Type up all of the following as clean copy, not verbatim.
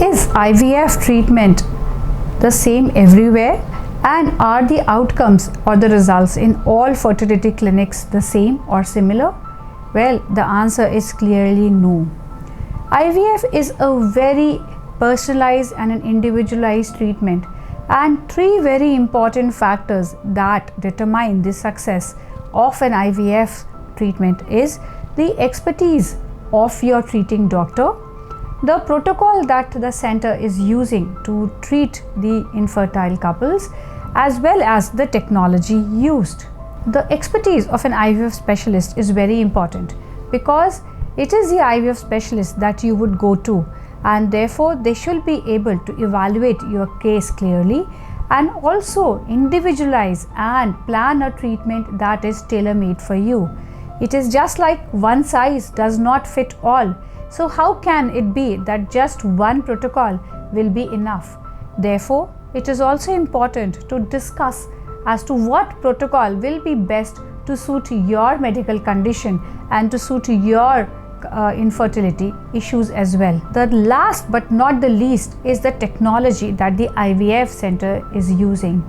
Is IVF treatment the same everywhere, and are the outcomes or the results in all fertility clinics the same or similar? Well, the answer is clearly no. IVF is a very personalized and an individualized treatment, and three very important factors that determine the success of an IVF treatment is the expertise of your treating doctor, the protocol that the center is using to treat the infertile couples, as well as the technology used. The expertise of an IVF specialist is very important because it is the IVF specialist that you would go to, and therefore they should be able to evaluate your case clearly and also individualize and plan a treatment that is tailor-made for you. It is just like one size does not fit all. So how can it be that just one protocol will be enough? Therefore, it is also important to discuss as to what protocol will be best to suit your medical condition and to suit your infertility issues as well. The last but not the least is the technology that the IVF center is using.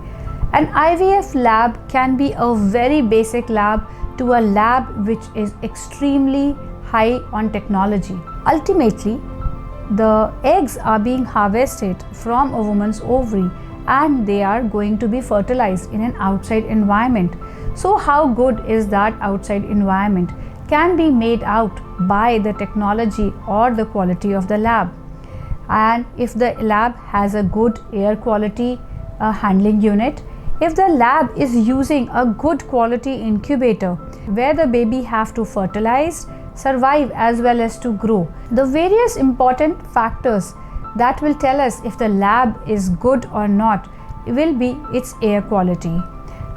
An IVF lab can be a very basic lab to a lab which is extremely high on technology. Ultimately, the eggs are being harvested from a woman's ovary and they are going to be fertilized in an outside environment. So how good is that outside environment can be made out by the technology or the quality of the lab. And if the lab has a good air quality handling unit, if the lab is using a good quality incubator where the baby have to fertilize, survive as well as to grow, the various important factors that will tell us if the lab is good or not will be its air quality.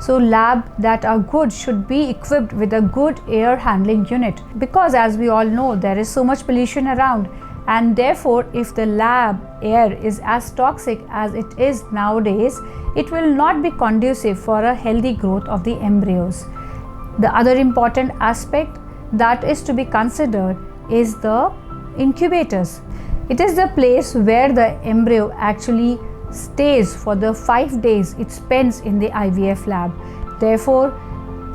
So lab that are good should be equipped with a good air handling unit, because as we all know there is so much pollution around, and therefore if the lab air is as toxic as it is nowadays, it will not be conducive for a healthy growth of the embryos. The other important aspect that is to be considered is the incubators. It is the place where the embryo actually stays for the 5 days it spends in the IVF lab. Therefore,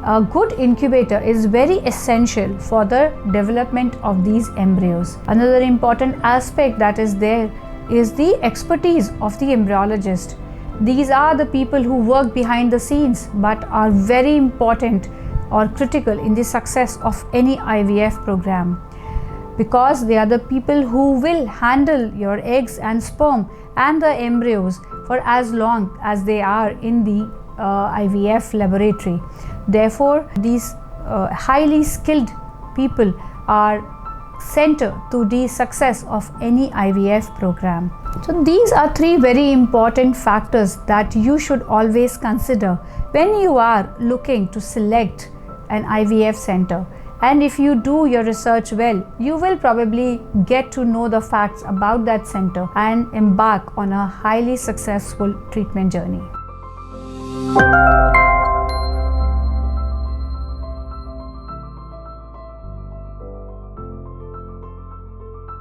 a good incubator is very essential for the development of these embryos. Another important aspect that is there is the expertise of the embryologist. These are the people who work behind the scenes but are very important or critical in the success of any IVF program, because they are the people who will handle your eggs and sperm and the embryos for as long as they are in the IVF laboratory. Therefore, these highly skilled people are center to the success of any IVF program. So these are three very important factors that you should always consider when you are looking to select an IVF center. And if you do your research well, you will probably get to know the facts about that center and embark on a highly successful treatment journey.